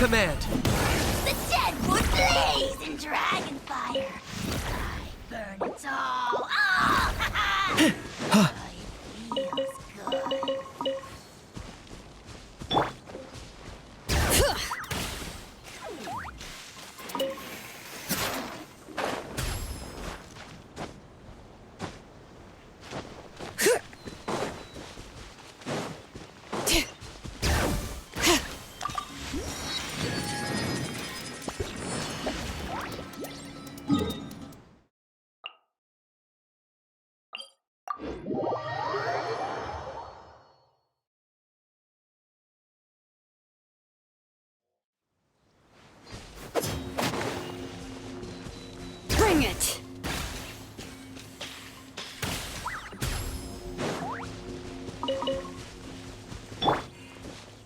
command. The dead would blaze in dragon fire. I burn it all. Oh, it feels good. Bring it!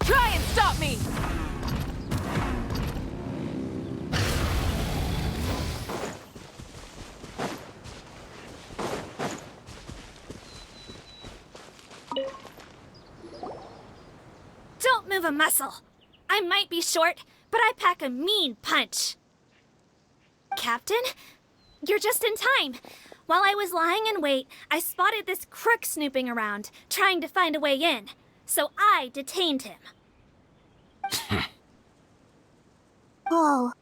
Try and stop me! Don't move a muscle. I might be short, but I pack a mean punch. Captain? You're just in time. While I was lying in wait, I spotted this crook snooping around, trying to find a way in. So I detained him. Oh,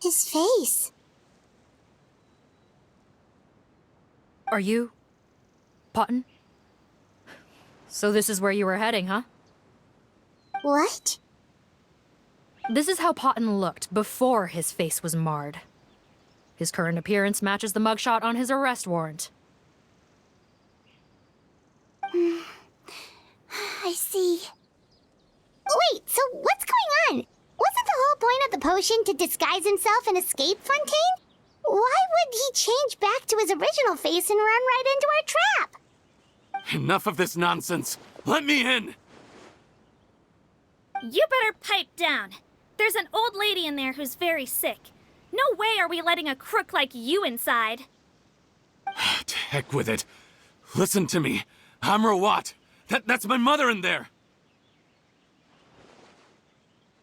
his face. Are you... Potton? So this is where you were heading, huh? What? This is how Pottona looked before his face was marred. His current appearance matches the mugshot on his arrest warrant. I see. Wait, so what's going on? Wasn't the whole point of the potion to disguise himself and escape Fontaine? Why would he change back to his original face and run right into our trap? Enough of this nonsense! Let me in! You better pipe down. There's an old lady in there who's very sick. No way are we letting a crook like you inside. To heck with it. Listen to me. I'm Rawat. That's my mother in there.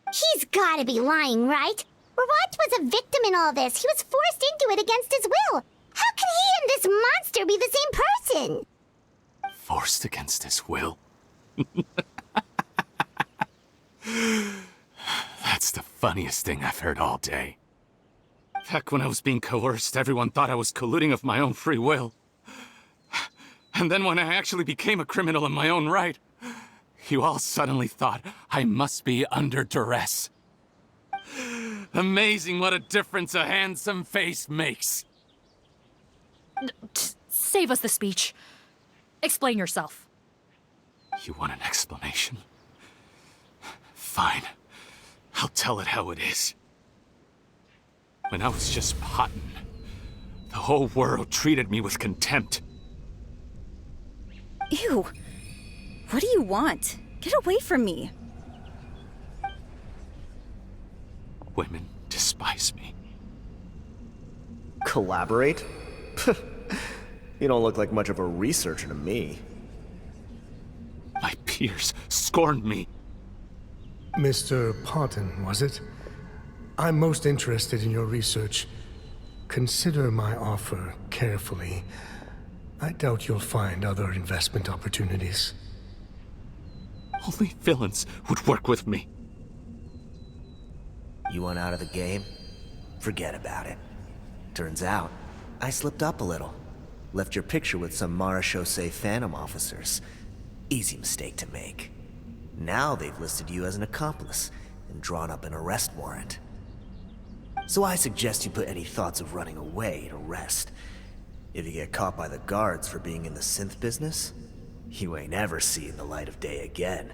He's gotta be lying, right? Rawat was a victim in all this. He was forced into it against his will. How can he and this monster be the same person? Forced against his will? That's the funniest thing I've heard all day. Heck, when I was being coerced, everyone thought I was colluding of my own free will. And then when I actually became a criminal in my own right, you all suddenly thought I must be under duress. Amazing what a difference a handsome face makes. Save us the speech. Explain yourself. You want an explanation? Fine. I'll tell it how it is. When I was just Potten, the whole world treated me with contempt. Ew. What do you want? Get away from me. Women despise me. Collaborate? You don't look like much of a researcher to me. My peers scorned me. Mr. Potton, was it? I'm most interested in your research. Consider my offer carefully. I doubt you'll find other investment opportunities. Only villains would work with me. You want out of the game? Forget about it. Turns out, I slipped up a little. Left your picture with some Marechaussee Phantom officers. Easy mistake to make. Now they've listed you as an accomplice and drawn up an arrest warrant. So I suggest you put any thoughts of running away to rest. If you get caught by the guards for being in the synth business, you ain't ever seeing the light of day again.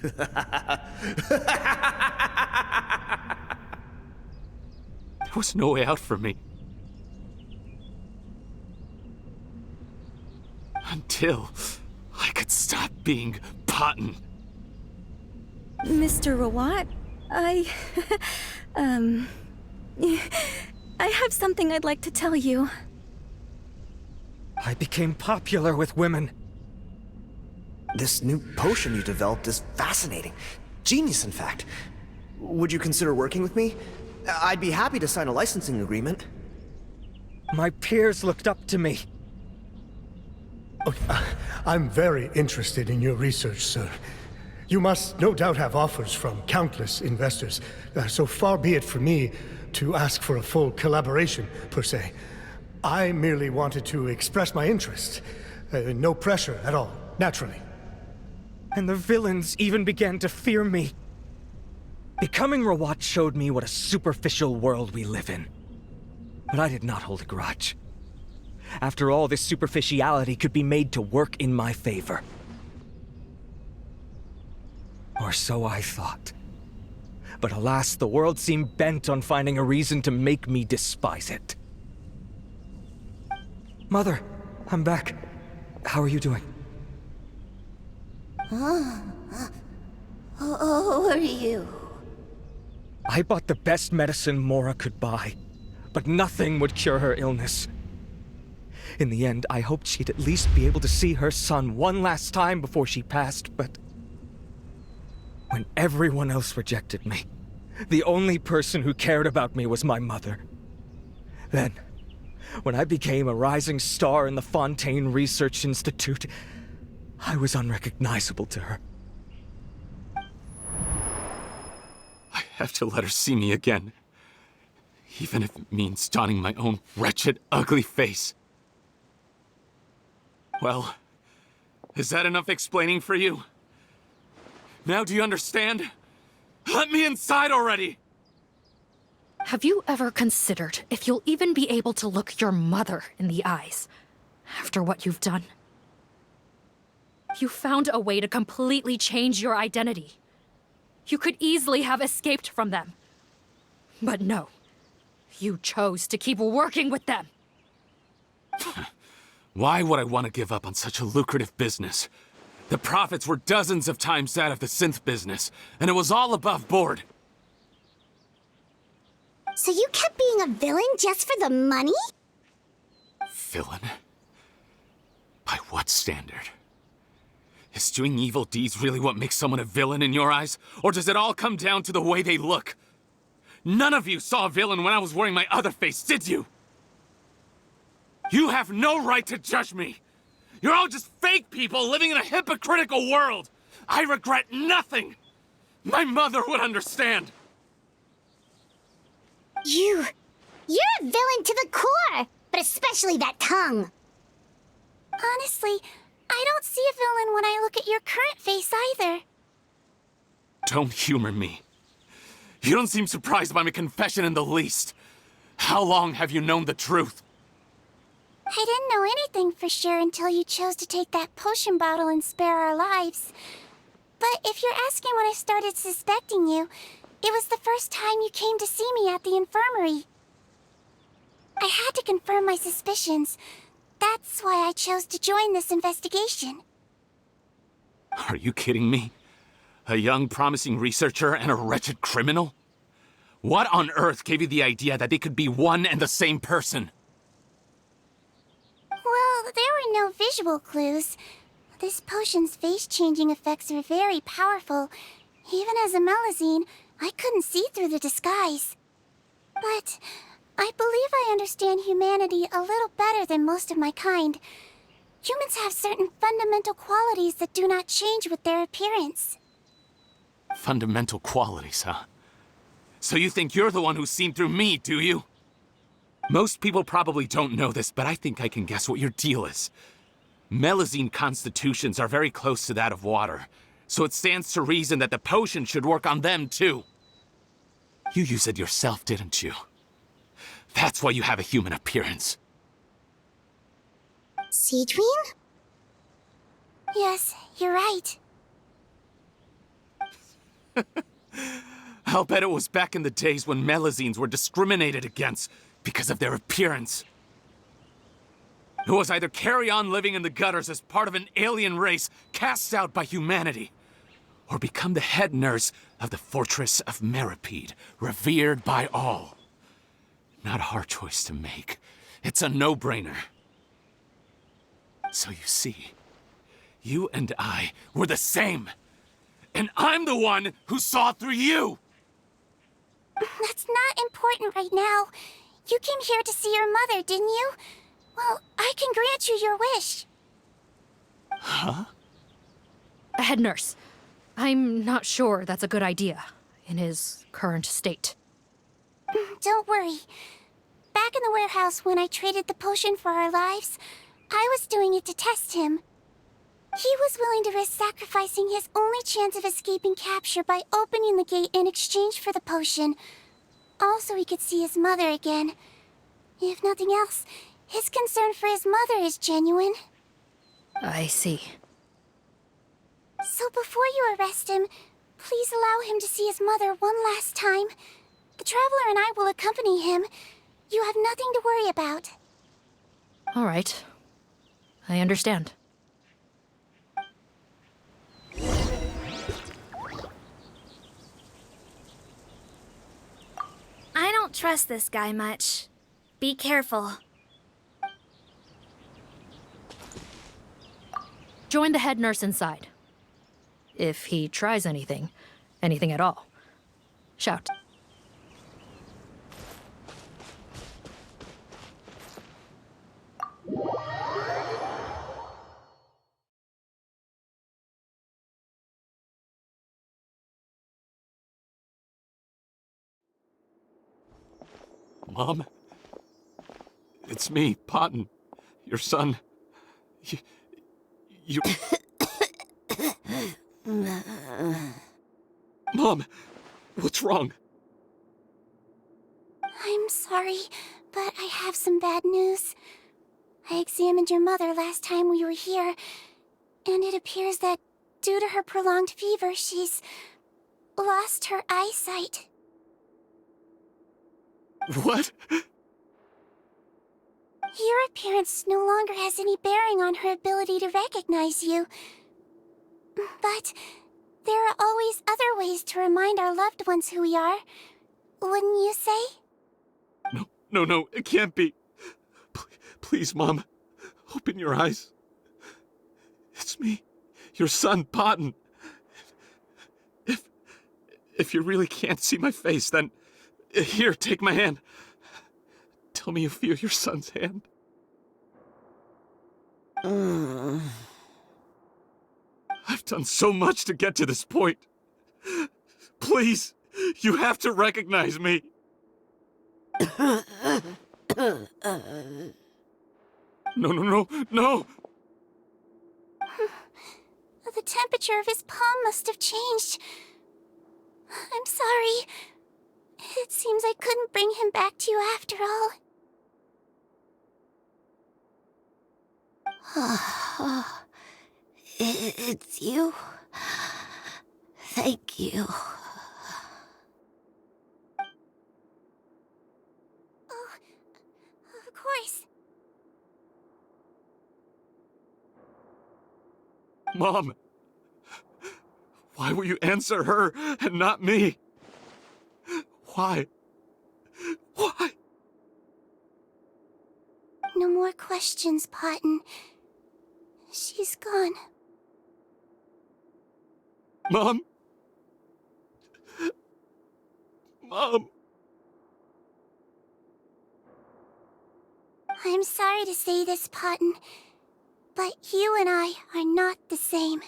There was no way out for me. Until I could stop being Potten. Mr. Rawat, I have something I'd like to tell you. I became popular with women. This new potion you developed is fascinating. Genius, in fact. Would you consider working with me? I'd be happy to sign a licensing agreement. My peers looked up to me. Okay, I'm very interested in your research, sir. You must no doubt have offers from countless investors, so far be it from me to ask for a full collaboration, per se. I merely wanted to express my interest. No pressure at all, naturally. And the villains even began to fear me. Becoming Rawat showed me what a superficial world we live in. But I did not hold a grudge. After all, this superficiality could be made to work in my favor. Or so I thought. But alas, the world seemed bent on finding a reason to make me despise it. Mother, I'm back. How are you doing? Who are you? I bought the best medicine Mora could buy, but nothing would cure her illness. In the end, I hoped she'd at least be able to see her son one last time before she passed, but when everyone else rejected me, the only person who cared about me was my mother. Then, when I became a rising star in the Fontaine Research Institute, I was unrecognizable to her. I have to let her see me again. Even if it means donning my own wretched, ugly face. Well, is that enough explaining for you? Now do you understand? Let me inside already! Have you ever considered if you'll even be able to look your mother in the eyes after what you've done? You found a way to completely change your identity. You could easily have escaped from them. But no, you chose to keep working with them. Why would I want to give up on such a lucrative business? The profits were dozens of times that of the synth business, and it was all above board. So you kept being a villain just for the money? Villain? By what standard? Is doing evil deeds really what makes someone a villain in your eyes? Or does it all come down to the way they look? None of you saw a villain when I was wearing my other face, did you? You have no right to judge me! You're all just fake people living in a hypocritical world! I regret nothing! My mother would understand! You're a villain to the core, but especially that tongue. Honestly, I don't see a villain when I look at your current face either. Don't humor me. You don't seem surprised by my confession in the least. How long have you known the truth? I didn't know anything for sure until you chose to take that potion bottle and spare our lives. But if you're asking when I started suspecting you, it was the first time you came to see me at the infirmary. I had to confirm my suspicions. That's why I chose to join this investigation. Are you kidding me? A young, promising researcher and a wretched criminal? What on earth gave you the idea that they could be one and the same person? Well, there were no visual clues. This potion's face-changing effects are very powerful. Even as a Melazine, I couldn't see through the disguise. But I believe I understand humanity a little better than most of my kind. Humans have certain fundamental qualities that do not change with their appearance. Fundamental qualities, huh? So you think you're the one who's seen through me, do you? Most people probably don't know this, but I think I can guess what your deal is. Melazine constitutions are very close to that of water, so it stands to reason that the potion should work on them too. You use it yourself, didn't you? That's why you have a human appearance. Seedween? Yes, you're right. I'll bet it was back in the days when Melazines were discriminated against because of their appearance. It was either carry on living in the gutters as part of an alien race cast out by humanity, or become the head nurse of the Fortress of Meripede, revered by all. Not a hard choice to make. It's a no-brainer. So you see, you and I were the same. And I'm the one who saw through you! That's not important right now. You came here to see your mother, didn't you? Well, I can grant you your wish. Huh? Head nurse, I'm not sure that's a good idea in his current state. Don't worry. Back in the warehouse when I traded the potion for our lives, I was doing it to test him. He was willing to risk sacrificing his only chance of escaping capture by opening the gate in exchange for the potion. Also, he could see his mother again. If nothing else, his concern for his mother is genuine. I see. So before you arrest him, please allow him to see his mother one last time. The Traveler and I will accompany him. You have nothing to worry about. All right. I understand. I don't trust this guy much. Be careful. Join the head nurse inside. If he tries anything at all, shout. Mom? It's me, Potten. Your son. You... Mom, what's wrong? I'm sorry, but I have some bad news. I examined your mother last time we were here, and it appears that due to her prolonged fever, she's lost her eyesight. What? Your appearance no longer has any bearing on her ability to recognize you. But there are always other ways to remind our loved ones who we are. Wouldn't you say? No, it can't be. Please, Mom, open your eyes. It's me, your son, Potten. If you really can't see my face, then here, take my hand. Tell me you feel your son's hand. I've done so much to get to this point. Please, you have to recognize me. No. The temperature of his palm must have changed. I'm sorry. It seems I couldn't bring him back to you after all. It's you. Thank you. Oh, of course. Mom, why will you answer her and not me? Why? No more questions, Potten. She's gone. Mom? I'm sorry to say this, Potten, but you and I are not the same.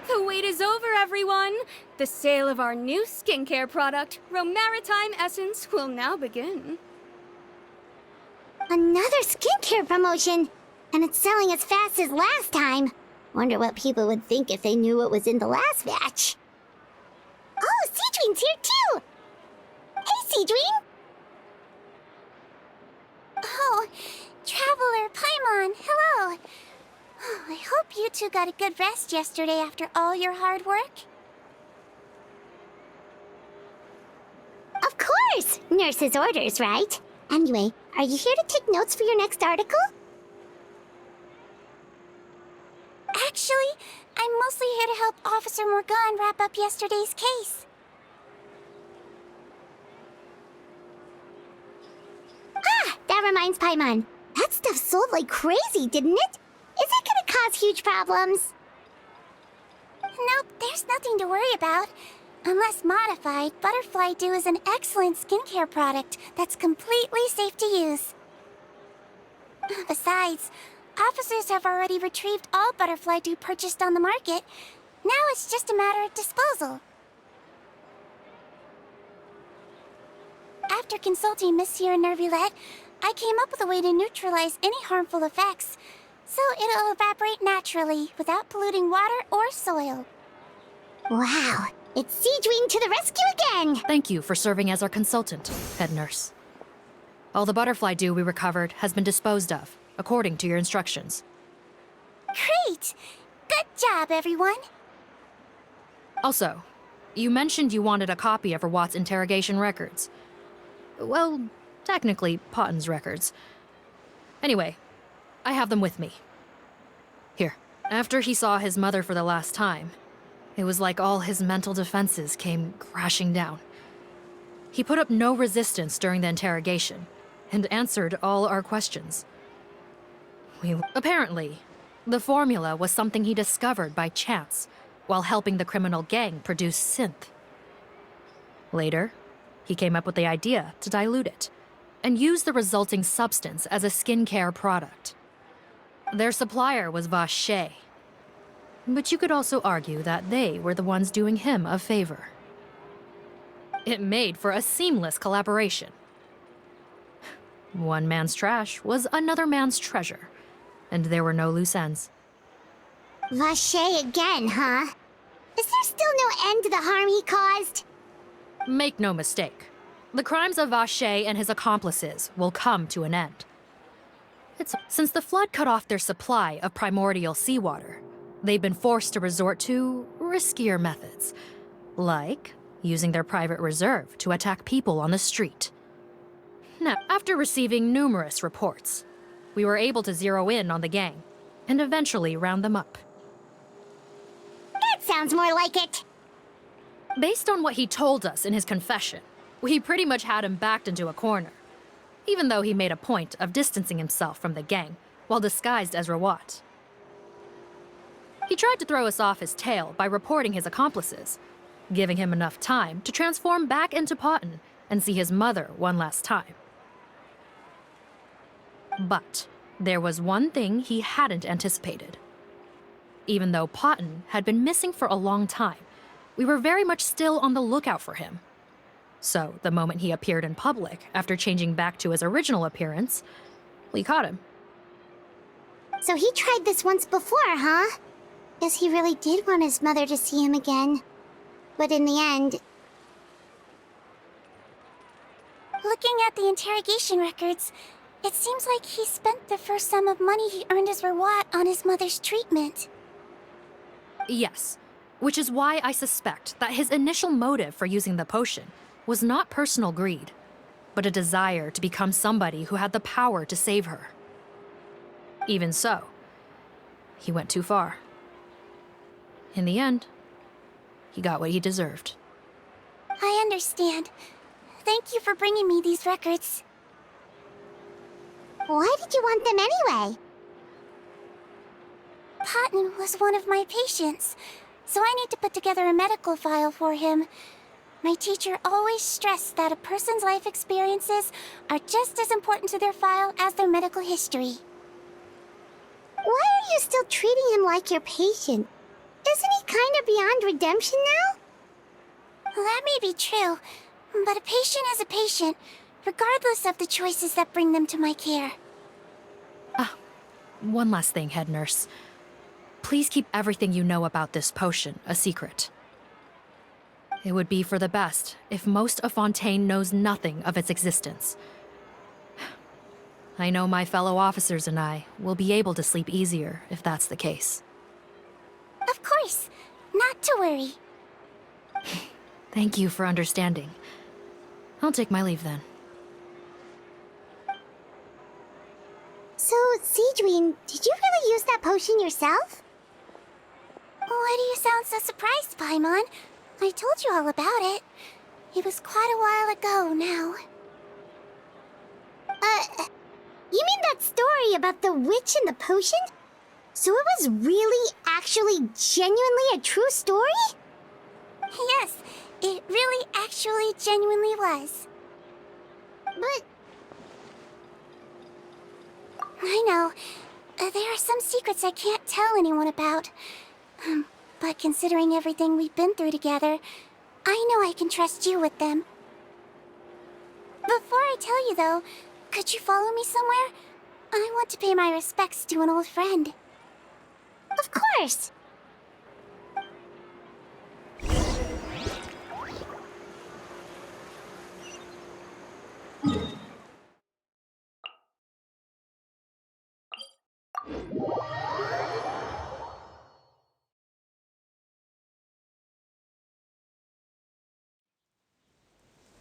The wait is over, everyone! The sale of our new skincare product, Romaritime Essence, will now begin. Another skincare promotion! And it's selling as fast as last time. Wonder what people would think if they knew what was in the last batch. Oh, Seedween's here too! Hey, Seedween! Oh, Traveler Paimon, hello! I hope you two got a good rest yesterday after all your hard work. Of course! Nurse's orders, right? Anyway, are you here to take notes for your next article? Actually, I'm mostly here to help Officer Morgan wrap up yesterday's case. Ah, that reminds Paimon. That stuff sold like crazy, didn't it? Is it gonna cause huge problems? Nope, there's nothing to worry about. Unless modified, Butterfly Dew is an excellent skincare product that's completely safe to use. Besides, officers have already retrieved all Butterfly Dew purchased on the market. Now it's just a matter of disposal. After consulting Monsieur Nervulette, I came up with a way to neutralize any harmful effects, so it'll evaporate naturally without polluting water or soil. Wow, it's Siegewing to the rescue again! Thank you for serving as our consultant, head nurse. All the butterfly dew we recovered has been disposed of, according to your instructions. Great! Good job, everyone! Also, you mentioned you wanted a copy of Rawat's interrogation records. Well, technically, Potton's records. Anyway, I have them with me. Here. After he saw his mother for the last time, it was like all his mental defenses came crashing down. He put up no resistance during the interrogation, and answered all our questions. Apparently, the formula was something he discovered by chance, while helping the criminal gang produce synth. Later, he came up with the idea to dilute it, and use the resulting substance as a skincare product. Their supplier was Vache, but you could also argue that they were the ones doing him a favor. It made for a seamless collaboration. One man's trash was another man's treasure, and there were no loose ends. Vache again, huh? Is there still no end to the harm he caused? Make no mistake, the crimes of Vache and his accomplices will come to an end. Since the flood cut off their supply of primordial seawater, they've been forced to resort to riskier methods, like using their private reserve to attack people on the street. Now, after receiving numerous reports, we were able to zero in on the gang and eventually round them up. That sounds more like it. Based on what he told us in his confession, we pretty much had him backed into a corner, even though he made a point of distancing himself from the gang while disguised as Rawat. He tried to throw us off his tail by reporting his accomplices, giving him enough time to transform back into Potton and see his mother one last time. But there was one thing he hadn't anticipated. Even though Potton had been missing for a long time, we were very much still on the lookout for him. So the moment he appeared in public after changing back to his original appearance, we caught him. So he tried this once before, huh? Guess he really did want his mother to see him again. But in the end... Looking at the interrogation records, it seems like he spent the first sum of money he earned as Rawat on his mother's treatment. Yes, which is why I suspect that his initial motive for using the potion was not personal greed, but a desire to become somebody who had the power to save her. Even so, he went too far. In the end, he got what he deserved. I understand. Thank you for bringing me these records. Why did you want them anyway? Potton was one of my patients, so I need to put together a medical file for him. My teacher always stressed that a person's life experiences are just as important to their file as their medical history. Why are you still treating him like your patient? Isn't he kind of beyond redemption now? That may be true, but a patient is a patient, regardless of the choices that bring them to my care. One last thing, head nurse. Please keep everything you know about this potion a secret. It would be for the best if most of Fontaine knows nothing of its existence. I know my fellow officers and I will be able to sleep easier if that's the case. Of course. Not to worry. Thank you for understanding. I'll take my leave then. So, Seedween, did you really use that potion yourself? Why do you sound so surprised, Paimon? I told you all about it. It was quite a while ago now. You mean that story about the witch and the potion? So it was really, actually, genuinely a true story? Yes, it really, actually, genuinely was. But... I know. There are some secrets I can't tell anyone about. But considering everything we've been through together, I know I can trust you with them. Before I tell you, though, could you follow me somewhere? I want to pay my respects to an old friend. Of course!